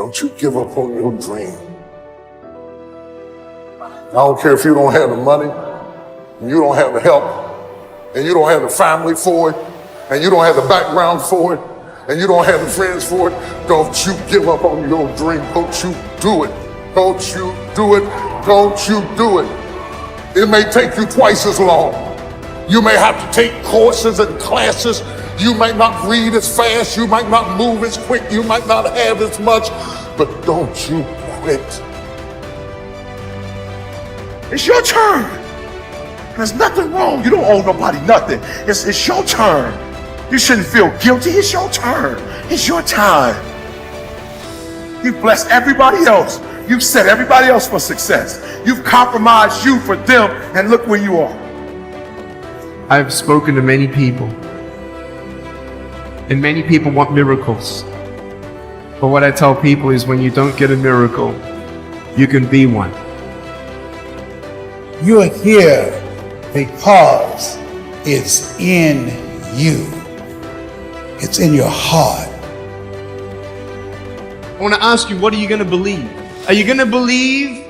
Don't you give up on your dream. I don't care if you don't have the money, and you don't have the help, and you don't have the family for it, and you don't have the background for it, and you don't have the friends for it. Don't you give up on your dream. Don't you do it. Don't you do it. Don't you do it. It may take you twice as long. You may have to take courses and classes. You might not read as fast. You might not move as quick. You might not have as much. But don't you quit. It's your turn. There's nothing wrong. You don't owe nobody nothing. It's your turn. You shouldn't feel guilty. It's your turn. It's your time. You've blessed everybody else. You've set everybody else for success. You've compromised you for them, and look where you are. I've spoken to many people, and many people want miracles. But what I tell people is when you don't get a miracle, you can be one. You're here because it's in you. It's in your heart. I want to ask you, what are you going to believe? Are you going to believe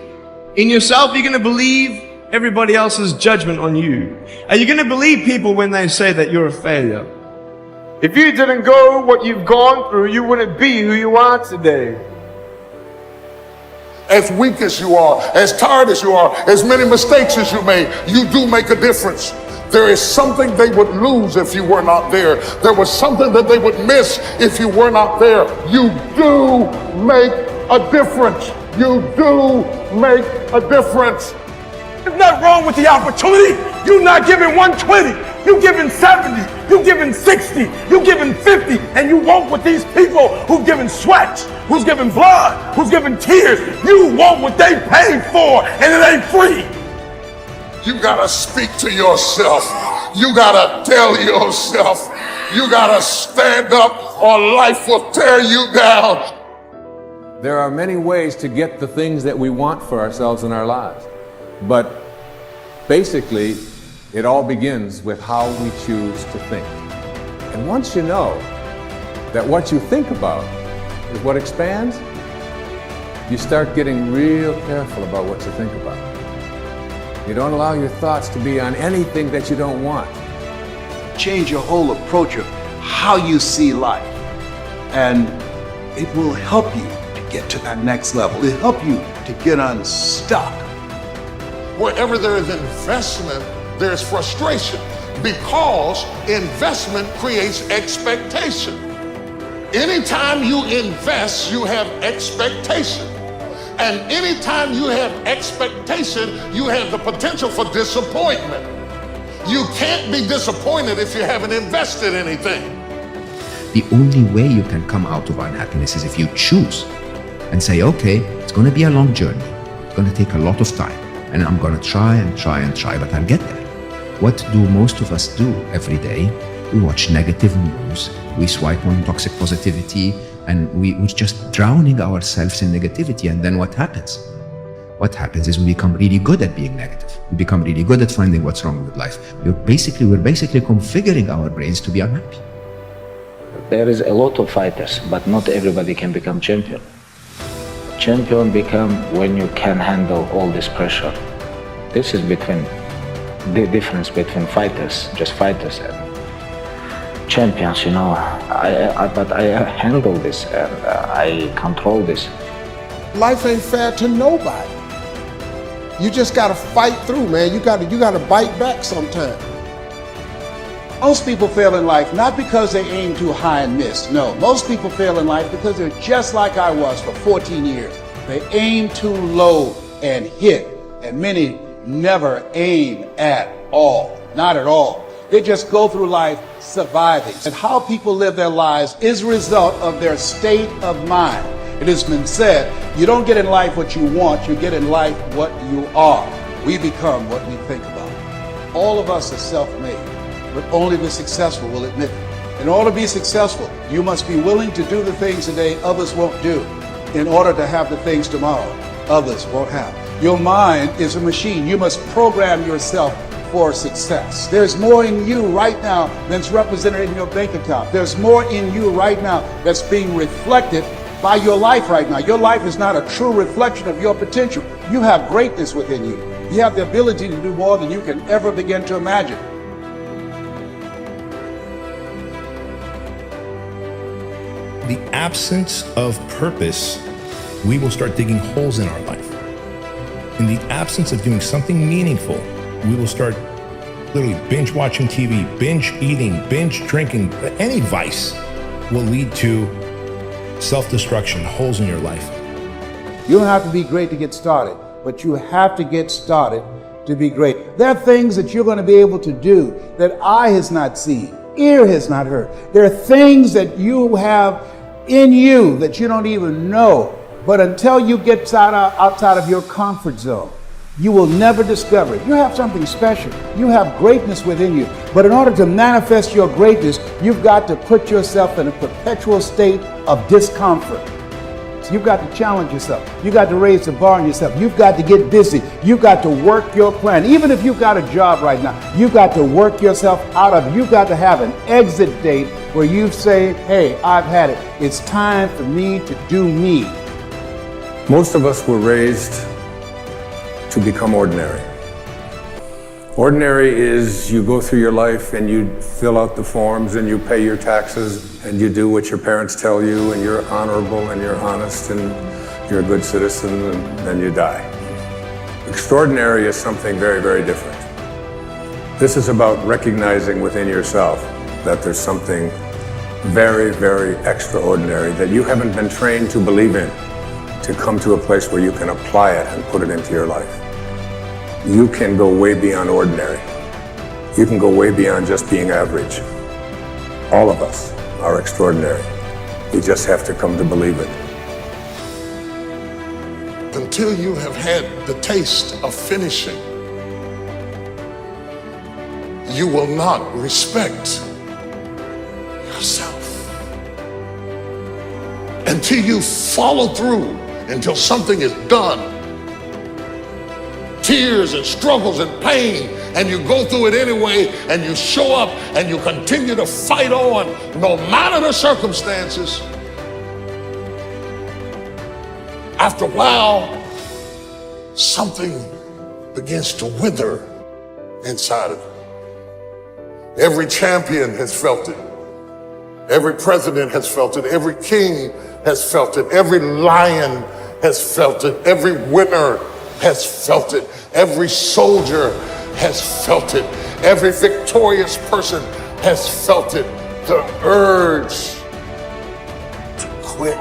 in yourself? Are you going to believe everybody else's judgment on you? Are you going to believe people when they say that you're a failure? If you didn't go what you've gone through, you wouldn't be who you are today. As weak as you are, as tired as you are, as many mistakes as you made, you do make a difference. There is something they would lose if you were not there. There was something that they would miss if you were not there. You do make a difference. You do make a difference. There's nothing wrong with the opportunity. You're not giving 120. You're giving 70. You're giving 60. You're giving 50. And you want what these people who've given sweat, who's giving blood, who's giving tears, you want what they paid for, and it ain't free. You gotta speak to yourself. You gotta tell yourself. You gotta stand up or life will tear you down. There are many ways to get the things that we want for ourselves in our lives. But basically, it all begins with how we choose to think. And once you know that what you think about is what expands, you start getting real careful about what you think about. You don't allow your thoughts to be on anything that you don't want. Change your whole approach of how you see life, and it will help you to get to that next level. It'll help you to get unstuck. Wherever there is investment, there's frustration, because investment creates expectation. Anytime you invest, you have expectation. And anytime you have expectation, you have the potential for disappointment. You can't be disappointed if you haven't invested anything. The only way you can come out of unhappiness is if you choose and say, okay, it's going to be a long journey. It's going to take a lot of time. And I'm going to try and try and try, but I'll get there. What do most of us do every day? We watch negative news. We swipe on toxic positivity, and we're just drowning ourselves in negativity. And then what happens? What happens is we become really good at being negative. We become really good at finding what's wrong with life. We're basically configuring our brains to be unhappy. There is a lot of fighters, but not everybody can become champion. Champion become when you can handle all this pressure. This is the difference between fighters, just fighters, and champions, you know. But I handle this and I control this. Life ain't fair to nobody. You just gotta fight through, man. You gotta bite back sometimes. Most people fail in life not because they aim too high and miss. No, most people fail in life because they're just like I was for 14 years. They aim too low and hit, and many never aim at all, not at all. They just go through life surviving. And how people live their lives is a result of their state of mind. It has been said, you don't get in life what you want, you get in life what you are. We become what we think about. All of us are self-made, but only the successful will admit it. In order to be successful, you must be willing to do the things today others won't do, in order to have the things tomorrow others won't have. Your mind is a machine. You must program yourself for success. There's more in you right now than's represented in your bank account. There's more in you right now that's being reflected by your life right now. Your life is not a true reflection of your potential. You have greatness within you. You have the ability to do more than you can ever begin to imagine. The absence of purpose, we will start digging holes in our life. In the absence of doing something meaningful, we will start literally binge watching TV, binge eating, binge drinking. Any vice will lead to self-destruction, holes in your life. You don't have to be great to get started, but you have to get started to be great. There are things that you're going to be able to do that eye has not seen, ear has not heard. There are things that you have in you that you don't even know. But until you get outside of your comfort zone, you will never discover it. You have something special. You have greatness within you. But in order to manifest your greatness, you've got to put yourself in a perpetual state of discomfort. So you've got to challenge yourself. You've got to raise the bar on yourself. You've got to get busy. You've got to work your plan. Even if you've got a job right now, you've got to work yourself out of it. You've got to have an exit date where you say, hey, I've had it. It's time for me to do me. Most of us were raised to become ordinary. Ordinary is you go through your life and you fill out the forms and you pay your taxes and you do what your parents tell you and you're honorable and you're honest and you're a good citizen and then you die. Extraordinary is something very, very different. This is about recognizing within yourself that there's something very, very extraordinary that you haven't been trained to believe in, to come to a place where you can apply it and put it into your life. You can go way beyond ordinary. You can go way beyond just being average. All of us are extraordinary. We just have to come to believe it. Until you have had the taste of finishing, you will not respect yourself. Until you follow through, until something is done, tears and struggles and pain, and you go through it anyway, and you show up and you continue to fight on no matter the circumstances. After a while, something begins to wither inside of you. Every champion has felt it. Every president has felt it. Every king has felt it. Every lion has felt it. Every winner has felt it. Every soldier has felt it. Every victorious person has felt it. The urge to quit.